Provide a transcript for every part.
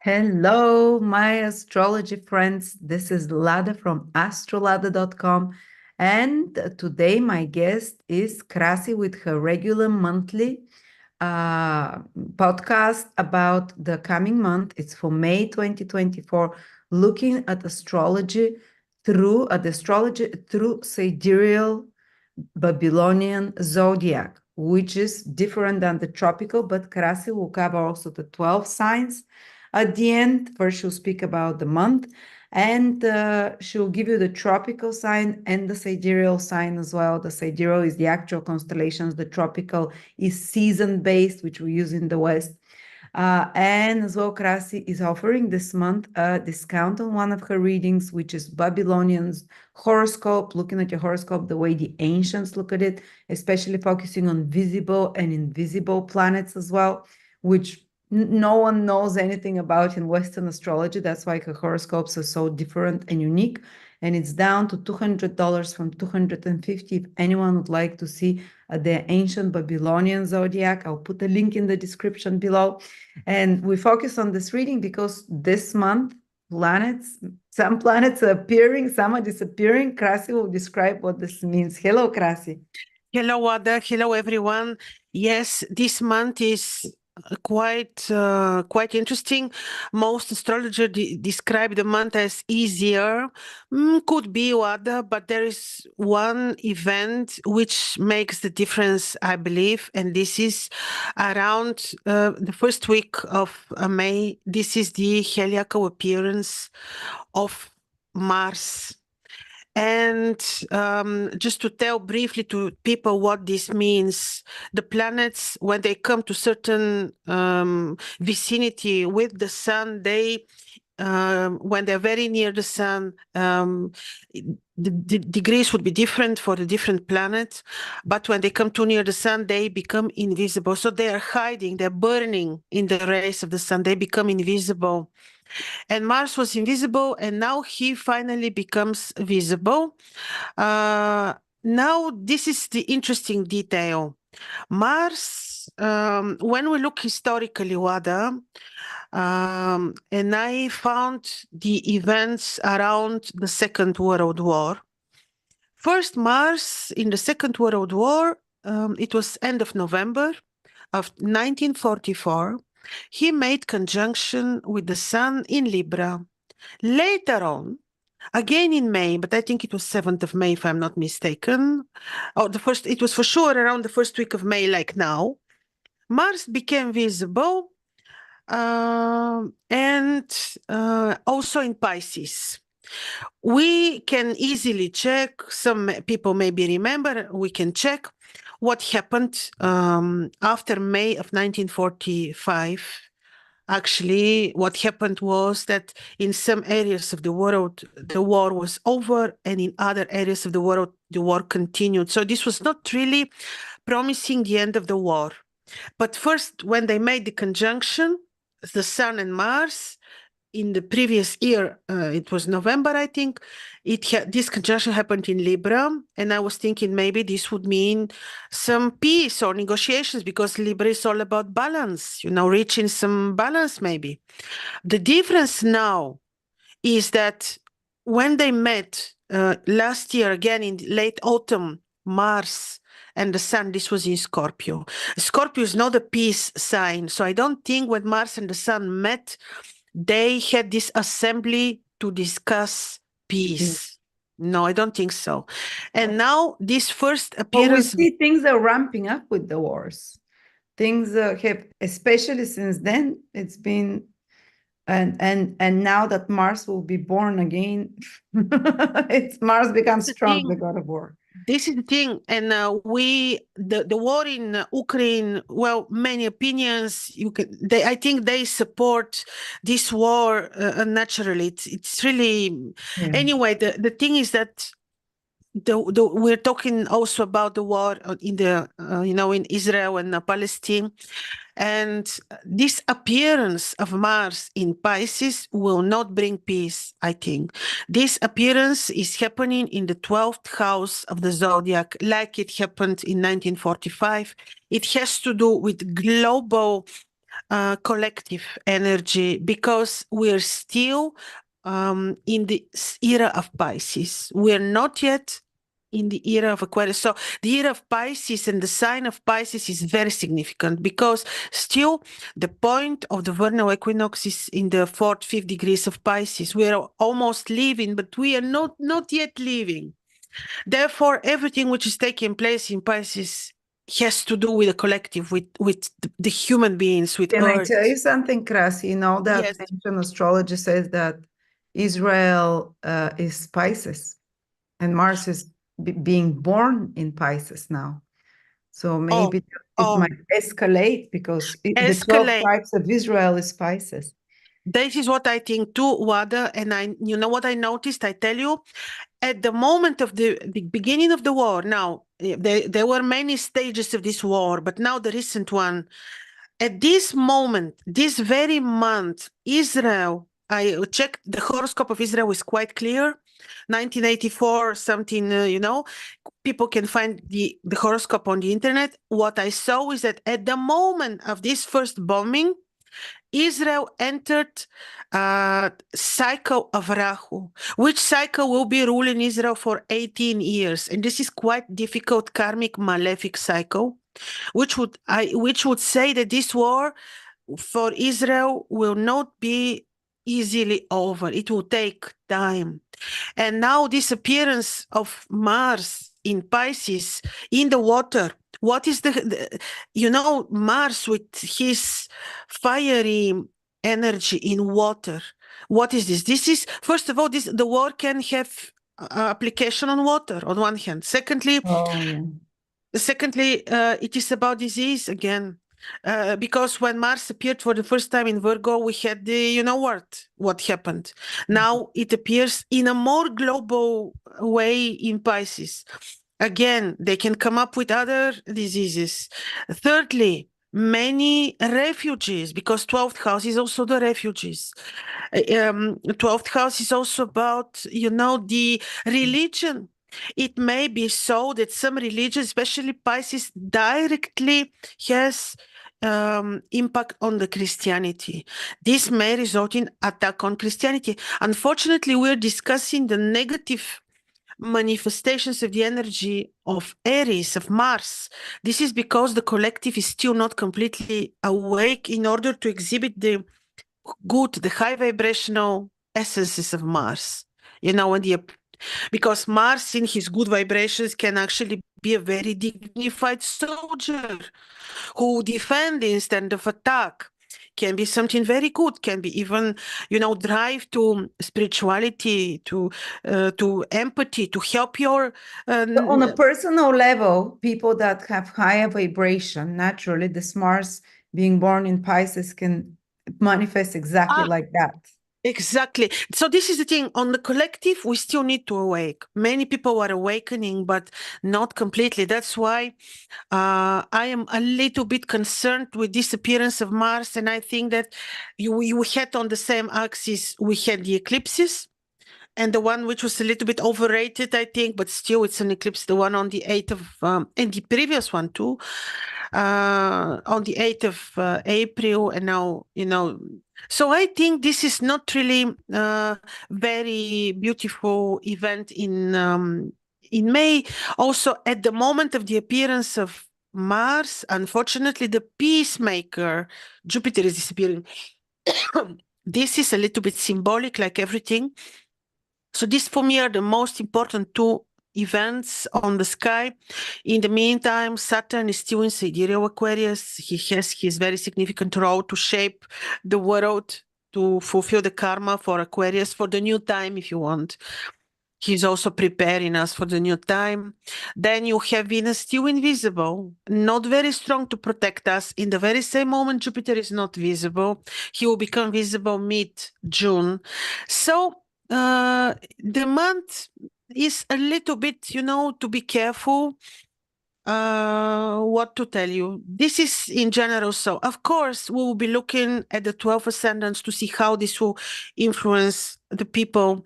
Hello, my astrology friends. This is Lada from AstroladaOfficial. And today my guest is Krasi with her regular monthly podcast about the coming month. It's for May 2024, looking at astrology through sidereal Babylonian zodiac, which is different than the tropical, but Krasi will cover also the 12 signs at the end. First, she'll speak about the month, and she'll give you the tropical sign and the sidereal sign as well. The sidereal is the actual constellations. The tropical is season-based, which we use in the West. And as well, Krasi is offering this month a discount on one of her readings, which is Babylonian's horoscope, looking at your horoscope the way the ancients look at it, especially focusing on visible and invisible planets as well, which no one knows anything about in Western astrology. That's why her horoscopes are so different and unique. And it's down to $200 from $250 if anyone would like to see the ancient Babylonian zodiac. I'll put a link in the description below. And we focus on this reading because this month, some planets are appearing, some are disappearing. Krasi will describe what this means. Hello, Krasi. Hello, Ada. Hello, everyone. Yes, this month is quite interesting. Most astrologers describe the month as easier. Could be, Ada, but there is one event which makes the difference, I believe, and this is around the first week of May. This is the heliacal appearance of Mars. And just to tell briefly to people what this means, the planets, when they come to certain vicinity with the sun, when they're very near the sun, the degrees would be different for the different planets. But when they come too near the sun, they become invisible. So they are hiding, they're burning in the rays of the sun, they become invisible. And Mars was invisible, and now he finally becomes visible. Now, this is the interesting detail. Mars, when we look historically, Wada, and I found the events around the Second World War. First, Mars in the Second World War, it was end of November of 1944. He made conjunction with the sun in Libra. Later on, again in May, but I think it was 7th of May, if I'm not mistaken. It was for sure around the first week of May, like now. Mars became visible and also in Pisces. We can easily check, some people maybe remember, we can check what happened after May of 1945. Actually, what happened was that in some areas of the world, the war was over, and in other areas of the world, the war continued. So this was not really promising the end of the war. But first, when they made the conjunction, the Sun and Mars, in the previous year, it was November, I think, this conjunction happened in Libra, and I was thinking maybe this would mean some peace or negotiations, because Libra is all about balance, reaching some balance maybe. The difference now is that when they met last year, again in late autumn, Mars and the Sun, this was in Scorpio. Scorpio is not a peace sign, so I don't think when Mars and the Sun met, they had this assembly to discuss peace. No, I don't think so. And now this first appearance... Well, we see things are ramping up with the wars. Things have, especially since then, it's been, and now that Mars will be born again, Mars becomes strong, the god of war. This is the thing, and the war in Ukraine. Well, many opinions. I think they support this war naturally. It's really anyway. The thing is that we're talking also about the war in the in Israel and Palestine. And this appearance of Mars in Pisces will not bring peace, I think. This appearance is happening in the 12th house of the zodiac, like it happened in 1945. It has to do with global collective energy, because we're still in the era of Pisces. We're not yet in the era of Aquarius. So the era of Pisces and the sign of Pisces is very significant, because still the point of the vernal equinox is in the 4th, 5th degrees of Pisces. We are almost leaving, but we are not yet leaving. Therefore, everything which is taking place in Pisces has to do with the collective, with the human beings, with Can I Earth. tell you something, Krasi? You know that Yes. ancient astrology says that Israel is Pisces and Mars is being born in Pisces now. So maybe Oh, it might oh, escalate because the 12 escalate. tribes of Israel is Pisces. This is what I think too, Wada. And you know what I noticed? I tell you, at the moment of the beginning of the war, now there were many stages of this war, but now the recent one, at this moment, this very month, Israel, I checked the horoscope of Israel is quite clear. 1984, something, people can find the horoscope on the internet. What I saw is that at the moment of this first bombing, Israel entered cycle of Rahu, which cycle will be ruling Israel for 18 years. And this is quite difficult karmic malefic cycle, which would say that this war for Israel will not be easily over. It will take time. And now this appearance of Mars in Pisces in the water. What is Mars with his fiery energy in water? What is this? This is, first of all, the war can have application on water on one hand. Secondly, Oh, yeah. It is about disease again. Because when Mars appeared for the first time in Virgo, we had what happened. Now it appears in a more global way in Pisces. Again, they can come up with other diseases. Thirdly, many refugees, because 12th house is also the refugees. 12th house is also about, the religion. It may be so that some religions, especially Pisces, directly has impact on the Christianity. This may result in attack on Christianity. Unfortunately, we're discussing the negative manifestations of the energy of Aries, of Mars. This is because the collective is still not completely awake in order to exhibit the good, the high vibrational essences of Mars. Because Mars in his good vibrations can actually be a very dignified soldier who defend instead of attack. Can be something very good, can be even, drive to spirituality, to empathy, to help your... So on a personal level, people that have higher vibration, naturally, this Mars being born in Pisces can manifest exactly like that. Exactly. So this is the thing. On the collective, we still need to awake. Many people are awakening, but not completely. That's why I am a little bit concerned with disappearance of Mars. And I think that you had on the same axis, we had the eclipses. And the one which was a little bit overrated, I think, but still it's an eclipse, the one on the 8th of, and the previous one too, on the 8th of April. And now, so I think this is not really a very beautiful event in May. Also, at the moment of the appearance of Mars, unfortunately, the peacemaker, Jupiter, is disappearing. This is a little bit symbolic, like everything. So these for me are the most important two events on the sky. In the meantime, Saturn is still in Sidereal Aquarius. He has his very significant role to shape the world, to fulfill the karma for Aquarius, for the new time, if you want. He's also preparing us for the new time. Then you have Venus still invisible, not very strong to protect us. In the very same moment, Jupiter is not visible. He will become visible mid-June. So the month is a little bit, to be careful. what to tell you. This is in general. So, of course, we will be looking at the 12 ascendants to see how this will influence the people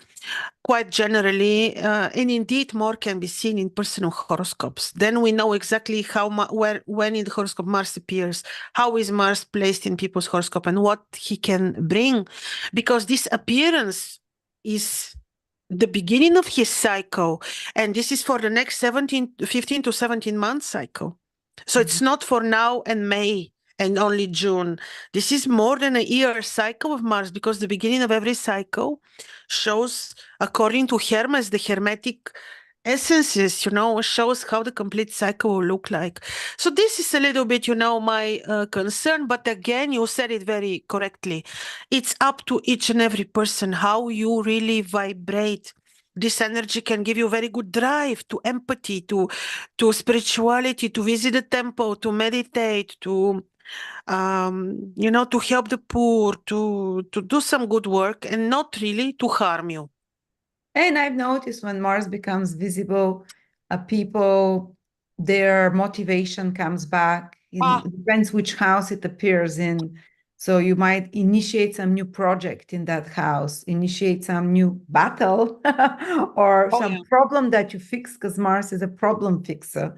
quite generally. And indeed, more can be seen in personal horoscopes. Then we know exactly when in the horoscope Mars appears, how is Mars placed in people's horoscope, and what he can bring. Because this appearance is the beginning of his cycle, and this is for the next 15 to 17 month cycle. So it's not for now and May and only June. This is more than a year cycle of Mars, because the beginning of every cycle shows, according to Hermes, the Hermetic essences, shows how the complete cycle will look like. So this is a little bit, my concern. But again, you said it very correctly. It's up to each and every person how you really vibrate. This energy can give you very good drive to empathy, to spirituality, to visit the temple, to meditate, to to help the poor, to do some good work, and not really to harm you. And I've noticed when Mars becomes visible, people, their motivation comes back. It depends which house it appears in. So you might initiate some new project in that house, initiate some new battle or some problem that you fix, because Mars is a problem fixer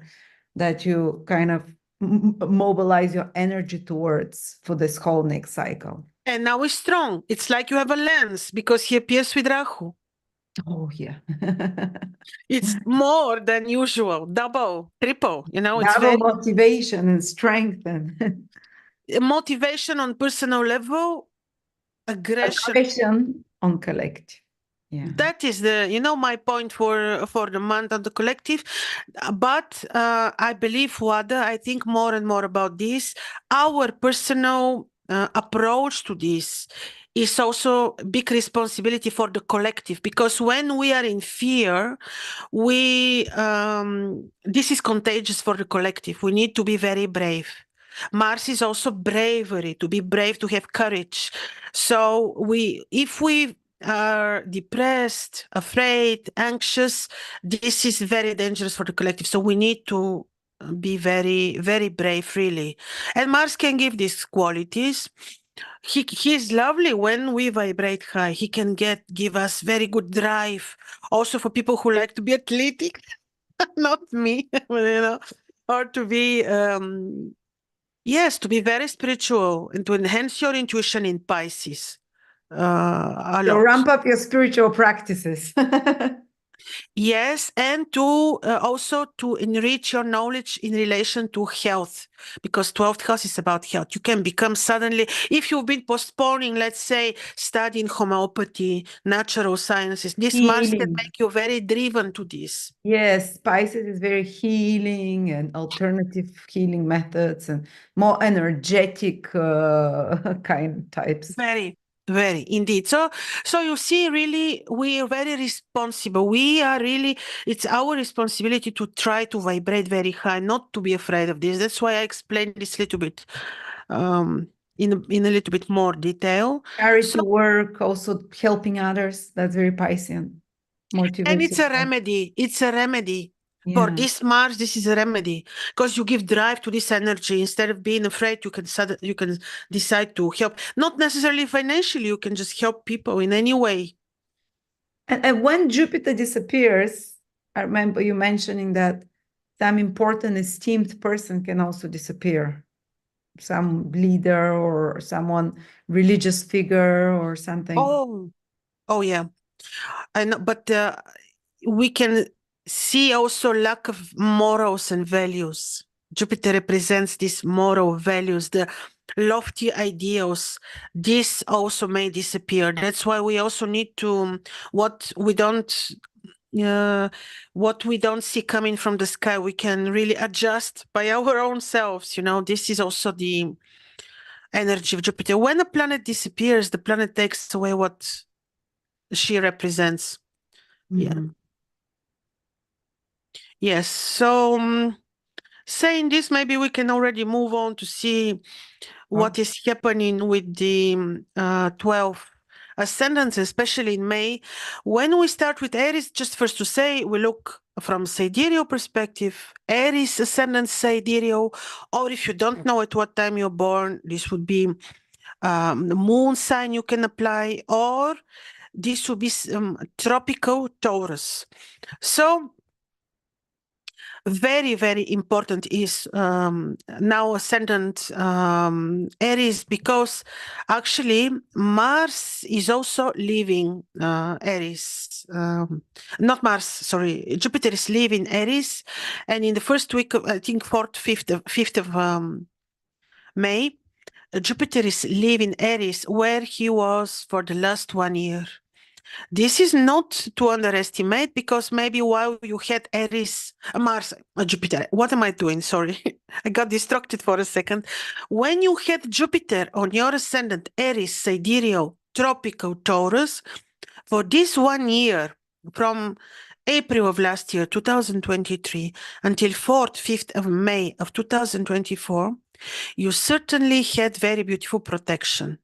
that you kind of mobilize your energy towards for this whole next cycle. And now it's strong. It's like you have a lens, because he appears with Rahu. Oh, yeah. It's more than usual, double, triple, it's Double motivation and strength and motivation on personal level, aggression on collective. Yeah. That is my point for the month of the collective. But I believe, Wada, I think more and more about this. Our personal approach to this is also big responsibility for the collective, because when we are in fear, this is contagious for the collective. We need to be very brave. Mars is also bravery, to be brave, to have courage. So if we are depressed, afraid, anxious, this is very dangerous for the collective. So we need to be very, very brave, really. And Mars can give these qualities. He is lovely when we vibrate high. He can give us very good drive. Also for people who like to be athletic, not me, or to be yes, to be very spiritual and to enhance your intuition in Pisces. So ramp up your spiritual practices. Yes, and to also to enrich your knowledge in relation to health, because 12th house is about health. You can become suddenly, if you've been postponing, let's say, studying homeopathy, natural sciences, this Mars can make you very driven to this. Yes, Pisces is very healing and alternative healing methods and more energetic kind types. Very. Very, indeed. So you see, really, we are very responsible. It's our responsibility to try to vibrate very high, not to be afraid of this. That's why I explained this a little bit, in a little bit more detail. Charity work, also helping others. That's very Piscean. Motivation. And it's a remedy. It's a remedy. For this Mars, this is a remedy, because you give drive to this energy. Instead of being afraid, you can decide to help. Not necessarily financially, you can just help people in any way. And when Jupiter disappears, I remember you mentioning that some important esteemed person can also disappear. Some leader or someone, religious figure or something. Oh yeah. I know, but we can see also lack of morals and values. Jupiter represents these moral values, the lofty ideals. This also may disappear. That's why we also need to what we don't see coming from the sky, we can really adjust by our own selves. This is also the energy of Jupiter. When a planet disappears, the planet takes away what she represents. Yeah. Yes. So saying this, maybe we can already move on to see what is happening with the 12 ascendants, especially in May. When we start with Aries, just first to say, we look from sidereal perspective, Aries ascendant sidereal, or if you don't know at what time you're born, this would be the moon sign you can apply, or this would be tropical Taurus. So very, very important is now ascendant Aries, because actually Mars is also leaving Aries. Not Mars, sorry, Jupiter is leaving Aries, and in the first week of, I think 4th, 5th of May, Jupiter is leaving Aries, where he was for the last 1 year. This is not to underestimate, because maybe while you had Aries, Mars, Jupiter, what am I doing? Sorry, I got distracted for a second. When you had Jupiter on your ascendant, Aries, sidereal, tropical Taurus, for this 1 year, from April of last year, 2023, until 4th, 5th of May of 2024, you certainly had very beautiful protection.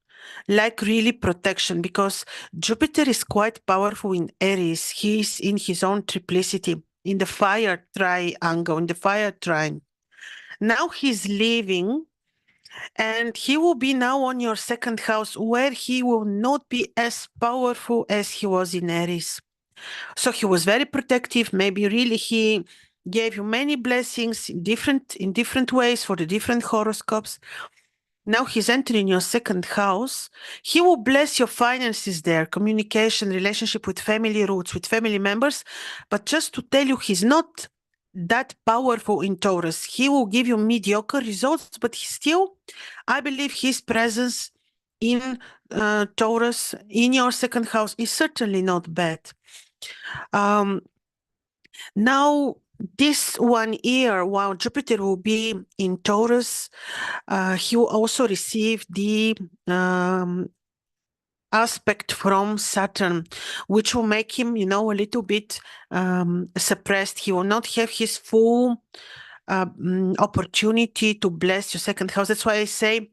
Like really protection, because Jupiter is quite powerful in Aries. He's in his own triplicity, in the fire triangle, in the fire trine. Now he's leaving, and he will be now on your second house, where he will not be as powerful as he was in Aries. So he was very protective. Maybe really he gave you many blessings in different ways for the different horoscopes. Now he's entering your second house. He will bless your finances there, communication, relationship with family roots, with family members. But just to tell you, he's not that powerful in Taurus. He will give you mediocre results, but I believe his presence in Taurus, in your second house, is certainly not bad. Now, this 1 year, while Jupiter will be in Taurus, he will also receive the aspect from Saturn, which will make him, a little bit suppressed. He will not have his full opportunity to bless your second house. That's why I say,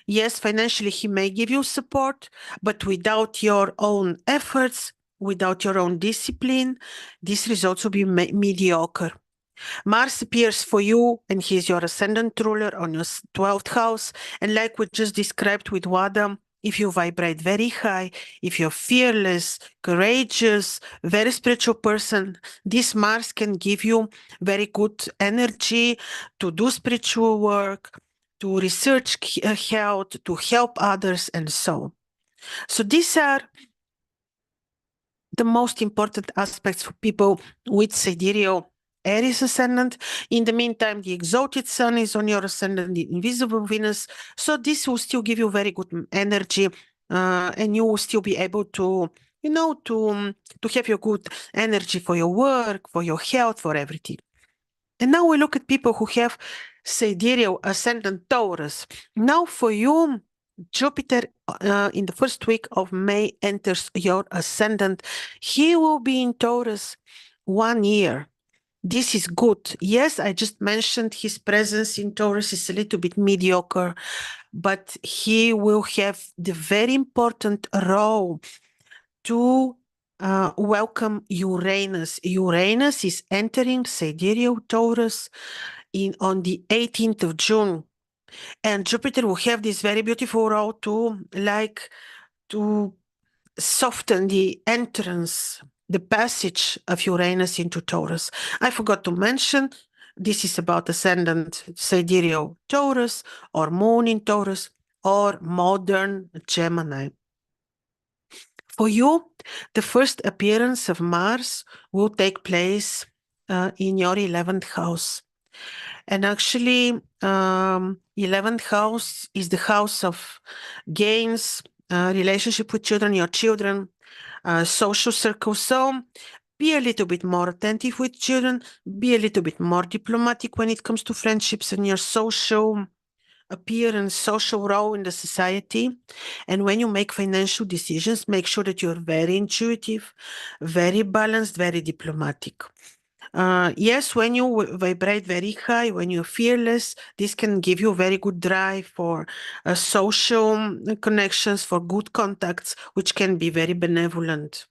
yes, financially he may give you support, but without your own efforts, without your own discipline, these results will be mediocre. Mars appears for you, and he's your ascendant ruler on your 12th house. And like we just described with Wada, if you vibrate very high, if you're fearless, courageous, very spiritual person, this Mars can give you very good energy to do spiritual work, to research health, to help others, and so on. So these are the most important aspects for people with sidereal Aries ascendant. In the meantime, the exalted sun is on your ascendant, the invisible Venus. So this will still give you very good energy, and you will still be able to, to have your good energy for your work, for your health, for everything. And now we look at people who have sidereal ascendant Taurus. Now for you, Jupiter in the first week of May enters your ascendant. He will be in Taurus 1 year. This is good. Yes, I just mentioned his presence in Taurus is a little bit mediocre, but he will have the very important role to welcome Uranus. Uranus is entering sidereal Taurus on the 18th of June. And Jupiter will have this very beautiful role to soften the entrance, the passage of Uranus into Taurus. I forgot to mention, this is about ascendant sidereal Taurus, or moon in Taurus, or modern Gemini. For you, the first appearance of Mars will take place in your 11th house. And actually, 11th house is the house of gains, relationship with children, your children, social circle. So be a little bit more attentive with children, be a little bit more diplomatic when it comes to friendships and your social appearance, social role in the society. And when you make financial decisions, make sure that you're very intuitive, very balanced, very diplomatic. Yes, when you vibrate very high, when you're fearless, this can give you very good drive for social connections, for good contacts, which can be very benevolent.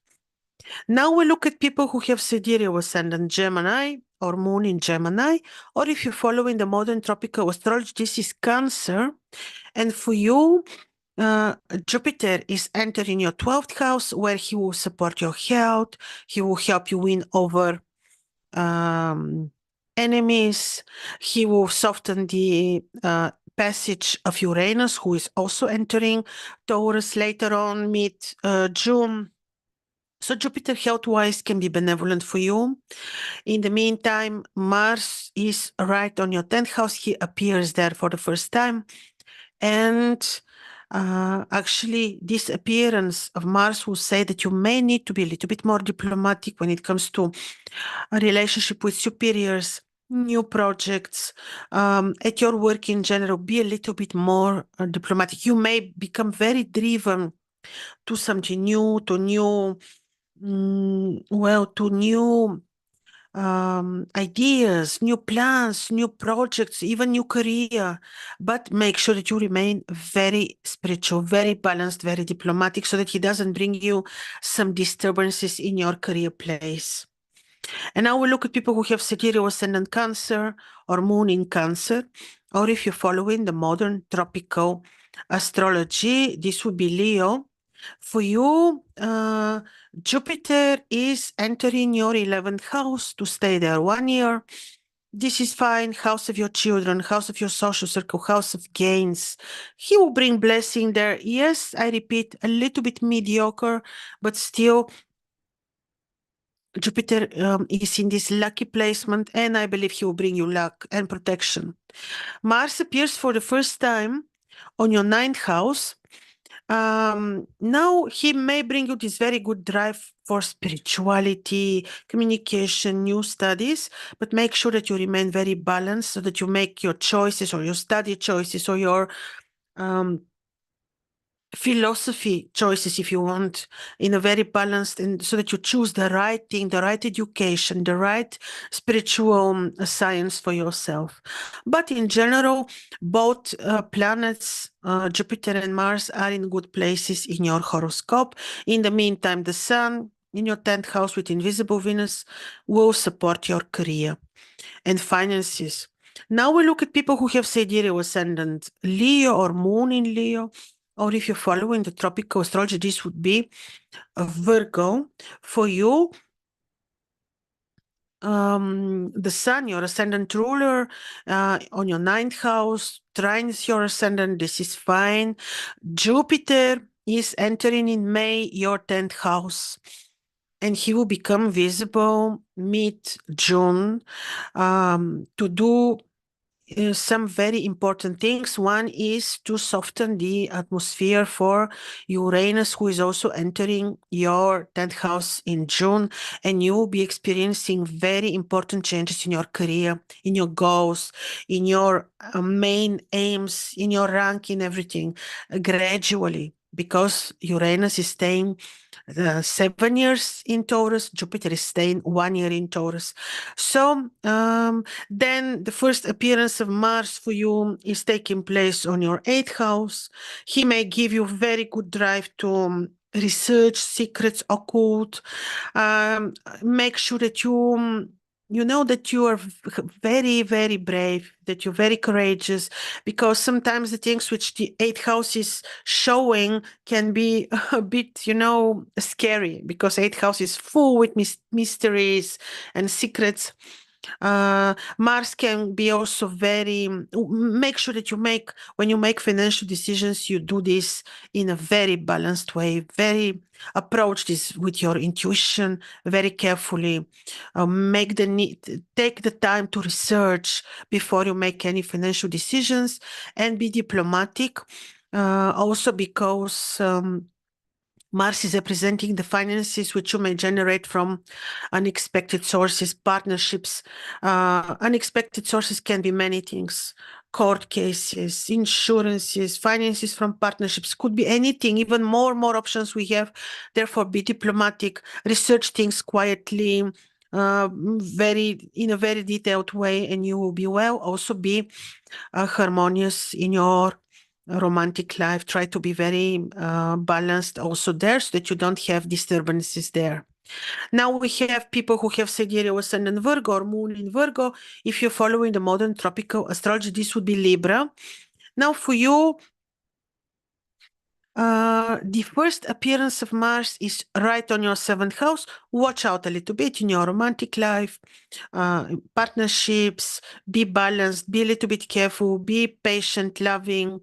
Now we look at people who have sidereal ascendant Gemini or moon in Gemini, or if you're following the modern tropical astrology, this is Cancer. And for you, Jupiter is entering your 12th house, where he will support your health. He will help you win over enemies. He will soften the passage of Uranus, who is also entering Taurus later on, mid-June. So Jupiter health-wise can be benevolent for you. In the meantime, Mars is right on your 10th house. He appears there for the first time. And actually, this appearance of Mars will say that you may need to be a little bit more diplomatic when it comes to a relationship with superiors, new projects, at your work in general. Be a little bit more diplomatic. You may become very driven to something new, to new to new ideas, new plans, new projects, even new career, but make sure that you remain very spiritual, very balanced, very diplomatic, so that he doesn't bring you some disturbances in your career place. And now we look at people who have sidereal ascendant Cancer or moon in Cancer, or if you're following the modern tropical astrology, this would be Leo. For you, Jupiter is entering your 11th house to stay there 1 year. This is fine. House of your children, house of your social circle, house of gains. He will bring blessing there. Yes, I repeat, a little bit mediocre, but still Jupiter is in this lucky placement, and I believe he will bring you luck and protection. Mars appears for the first time on your 9th house. Now he may bring you this very good drive for spirituality, communication, new studies, but make sure that you remain very balanced so that you make your choices or your study choices or your philosophy choices, if you want, in a very balanced, and so that you choose the right thing, the right education, the right spiritual science for yourself. But in general, both planets, Jupiter and Mars, are in good places in your horoscope. In the meantime, the Sun in your 10th house with invisible Venus will support your career and finances. Now we look at people who have sidereal ascendant Leo or moon in Leo, or if you're following the tropical astrology, this would be a Virgo. For you, the Sun, your ascendant ruler, on your 9th house, trines your ascendant. This is fine. Jupiter is entering in May your 10th house, and he will become visible mid-June to do some very important things. One is to soften the atmosphere for Uranus, who is also entering your 10th house in June, and you will be experiencing very important changes in your career, in your goals, in your main aims, in your rank, in everything, gradually, because Uranus is staying 7 years in Taurus, Jupiter is staying 1 year in Taurus. So then the first appearance of Mars for you is taking place on your 8th house. He may give you very good drive to research secrets, occult. Make sure that you know that you are very, very brave, that you're very courageous, because sometimes the things which the 8th house is showing can be a bit, scary, because 8th house is full with mysteries and secrets. Mars can be also make sure that when you make financial decisions, you do this in a very balanced way, approach this with your intuition very carefully. Take the time to research before you make any financial decisions, and be diplomatic, also because Mars is representing the finances which you may generate from unexpected sources, partnerships. Unexpected sources can be many things: court cases, insurances, finances from partnerships, could be anything, even more options we have. Therefore, be diplomatic, research things quietly, in a very detailed way, and you will be well. Also be harmonious in your romantic life. Try to be very balanced also there, so that you don't have disturbances there. Now we have people who have sidereal ascendant Virgo or moon in Virgo. If you're following the modern tropical astrology, this would be Libra. Now for you, the first appearance of Mars is right on your 7th house. Watch out a little bit in your romantic life, partnerships, be balanced, be a little bit careful, be patient, loving.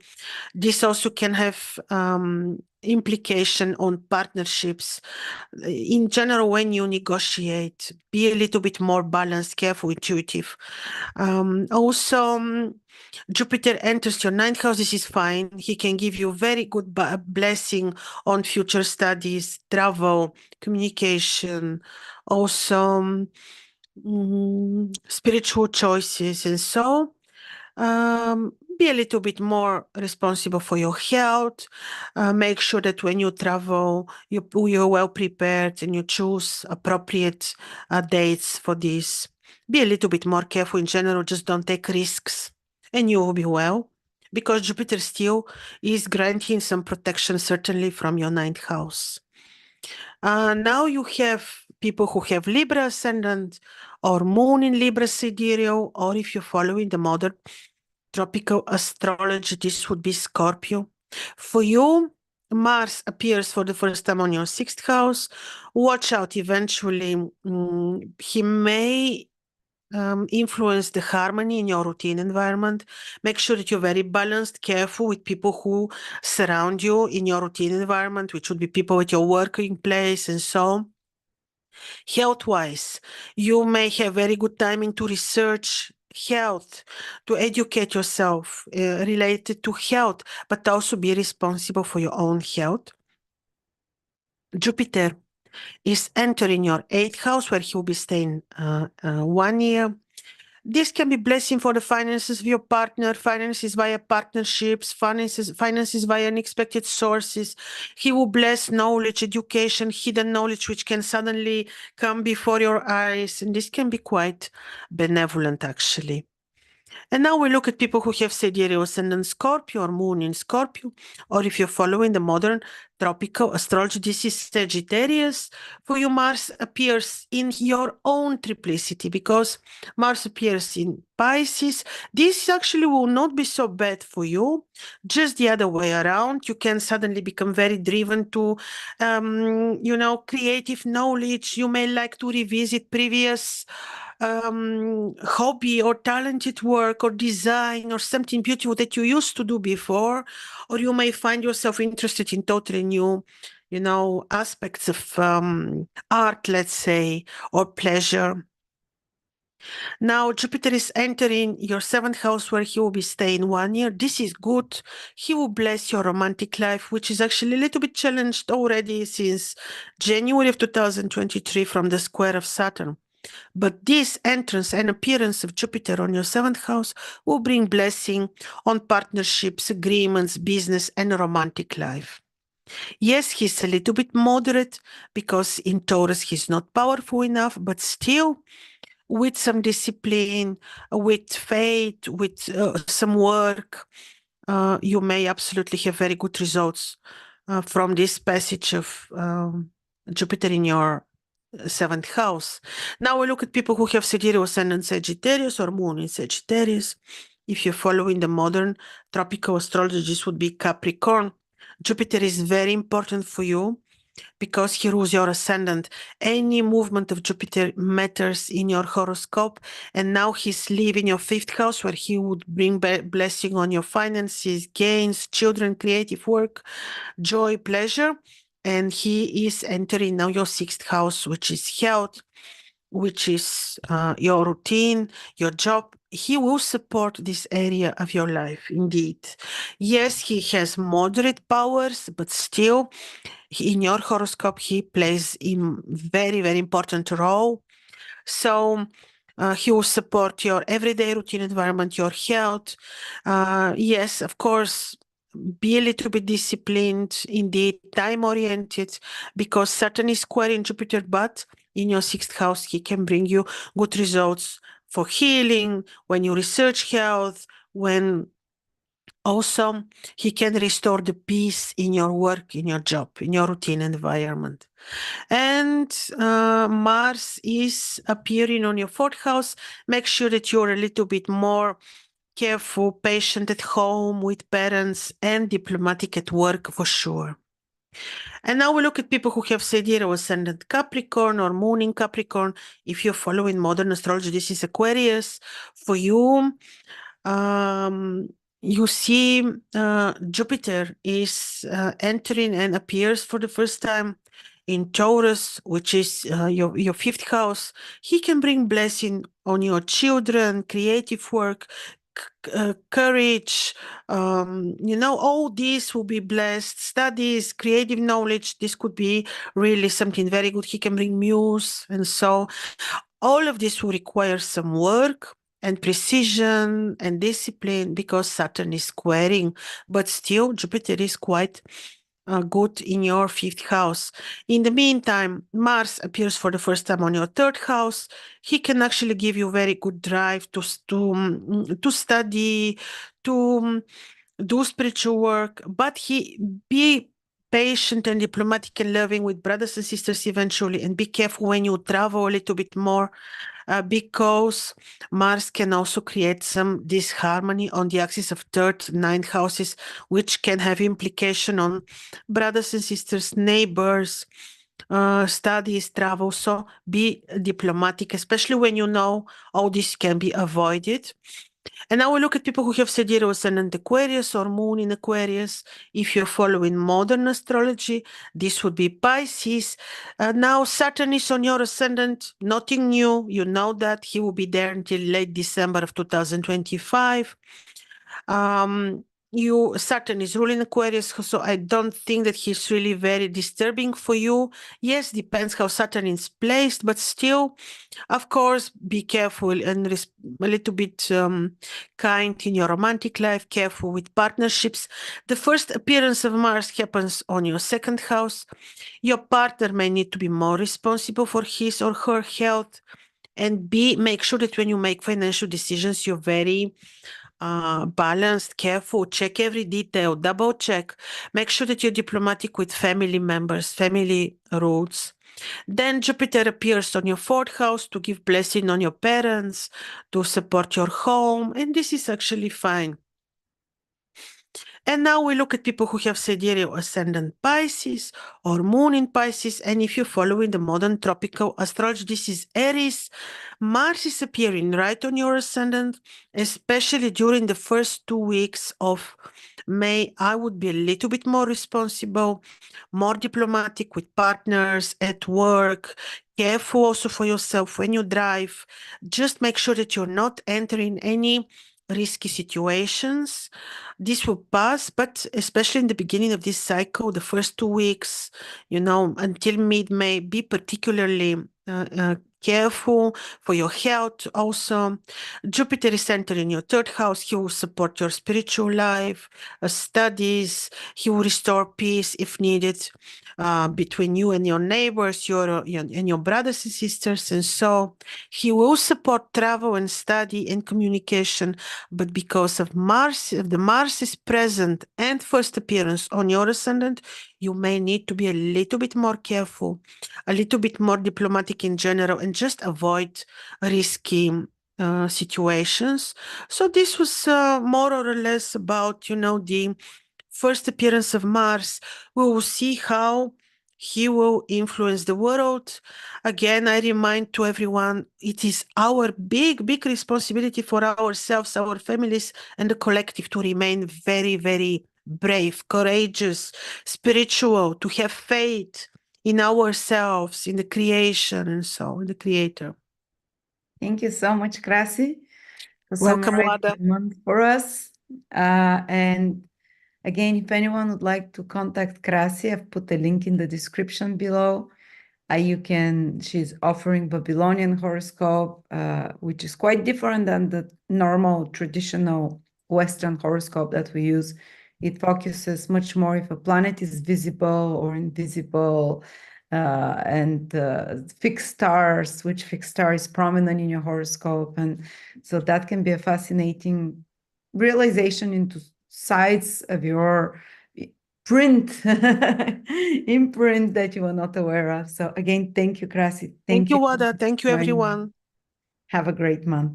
This also can have implication on partnerships. In general, when you negotiate, be a little bit more balanced, careful, intuitive. Also, Jupiter enters your 9th house. This is fine. He can give you very good blessing on future studies, travel, communication, also spiritual choices. And so be a little bit more responsible for your health. Make sure that when you travel, you're well prepared and you choose appropriate dates for this. Be a little bit more careful in general. Just don't take risks and you will be well, because Jupiter still is granting some protection, certainly from your 9th house. Now you have people who have Libra ascendant or moon in Libra sidereal, or if you're following the modern tropical astrology, this would be Scorpio. For you, Mars appears for the first time on your 6th house. Watch out, eventually he may influence the harmony in your routine environment. Make sure that you're very balanced, careful with people who surround you in your routine environment, which would be people at your working place and so on. Health-wise, you may have very good timing to research health, to educate yourself related to health, but also be responsible for your own health. Jupiter is entering your 8th house, where he will be staying 1 year. This can be blessing for the finances of your partner, finances via partnerships, finances via unexpected sources. He will bless knowledge, education, hidden knowledge, which can suddenly come before your eyes. And this can be quite benevolent, actually. And now we look at people who have sidereal ascendant Scorpio or moon in Scorpio, or if you're following the modern tropical astrology, this is Sagittarius. For you, Mars appears in your own triplicity, because Mars appears in Pisces. This actually will not be so bad for you, just the other way around. You can suddenly become very driven to, creative knowledge. You may like to revisit previous hobby or talented work or design or something beautiful that you used to do before, or you may find yourself interested in totally new, aspects of art, let's say, or pleasure. Now Jupiter is entering your 7th house, where he will be staying 1 year. This is good. He will bless your romantic life, which is actually a little bit challenged already since January of 2023 from the square of Saturn. But this entrance and appearance of Jupiter on your 7th house will bring blessing on partnerships, agreements, business, and romantic life. Yes, he's a little bit moderate, because in Taurus he's not powerful enough, but still, with some discipline, with faith, with some work, you may absolutely have very good results from this passage of Jupiter in your 7th house. Now we look at people who have sidereal ascendant Sagittarius or moon in Sagittarius. If you're following the modern tropical astrology, this would be Capricorn. Jupiter is very important for you, because he rules your ascendant. Any movement of Jupiter matters in your horoscope, and now he's leaving your 5th house, where he would bring blessing on your finances, gains, children, creative work, joy, pleasure. And he is entering now your 6th house, which is health, which is your routine, your job. He will support this area of your life, indeed. Yes, he has moderate powers, but still, in your horoscope, he plays a very, very important role. So he will support your everyday routine environment, your health. Yes, of course, be a little bit disciplined, indeed, time-oriented, because Saturn is squaring Jupiter, but in your 6th house, he can bring you good results for healing, when you research health, when also he can restore the peace in your work, in your job, in your routine environment. And Mars is appearing on your 4th house. Make sure that you're a little bit more careful, patient at home with parents, and diplomatic at work for sure. And now we look at people who have sidereal ascendant Capricorn or moon in Capricorn. If you're following modern astrology, this is Aquarius. For you, you see Jupiter is entering and appears for the first time in Taurus, which is your 5th house. He can bring blessing on your children, creative work, courage, all this will be blessed. Studies, creative knowledge, this could be really something very good. He can bring muse, and so all of this will require some work and precision and discipline because Saturn is squaring, but still Jupiter is quite good in your 5th house. In the meantime, Mars appears for the first time on your 3rd house. He can actually give you very good drive to study, to do spiritual work, but be patient and diplomatic and loving with brothers and sisters eventually, and be careful when you travel a little bit more because Mars can also create some disharmony on the axis of 3rd, 9th houses, which can have implication on brothers and sisters, neighbors, studies, travel. So be diplomatic, especially when you know all this can be avoided. And now we look at people who have sidereal ascendant Aquarius or moon in Aquarius. If you're following modern astrology, this would be Pisces. Now Saturn is on your ascendant, nothing new. You know that he will be there until late December of 2025. Saturn is ruling Aquarius, so I don't think that he's really very disturbing for you. Yes, depends how Saturn is placed, but still, of course, be careful and a little bit kind in your romantic life, careful with partnerships. The first appearance of Mars happens on your 2nd house. Your partner may need to be more responsible for his or her health, and make sure that when you make financial decisions, you're very balanced, careful, check every detail, double check, make sure that you're diplomatic with family members, family roots. Then Jupiter appears on your 4th house to give blessing on your parents, to support your home, and this is actually fine. And now we look at people who have sidereal ascendant Pisces or moon in Pisces. And if you're following the modern tropical astrology, this is Aries. Mars is appearing right on your ascendant, especially during the first 2 weeks of May. I would be a little bit more responsible, more diplomatic with partners at work. Careful also for yourself when you drive. Just make sure that you're not entering any risky situations. This will pass, but especially in the beginning of this cycle, the first 2 weeks, until mid-May, be particularly careful for your health also. Jupiter is entering in your 3rd house. He will support your spiritual life, studies. He will restore peace if needed between you and your neighbors, and your brothers and sisters. And so he will support travel and study and communication. But because of Mars, if the Mars is present and first appearance on your ascendant, you may need to be a little bit more careful, a little bit more diplomatic in general, and just avoid risky situations. So this was more or less about, the first appearance of Mars. We will see how he will influence the world. Again, I remind to everyone, it is our big, big responsibility for ourselves, our families, and the collective to remain very, very brave, courageous, spiritual, to have faith in ourselves, in the creation, and so in the Creator. Thank you so much, Krasi, for Welcome, summarizing Lada. the month for us. And again, if anyone would like to contact Krasi, I've put the link in the description below. She's offering Babylonian horoscope, which is quite different than the normal traditional Western horoscope that we use. It focuses much more if a planet is visible or invisible, and fixed stars, which fixed star is prominent in your horoscope. And so that can be a fascinating realization into sides of your imprint that you were not aware of. So again, thank you, Krasi. Thank you, you. Wada. Thank you, everyone. Have a great month.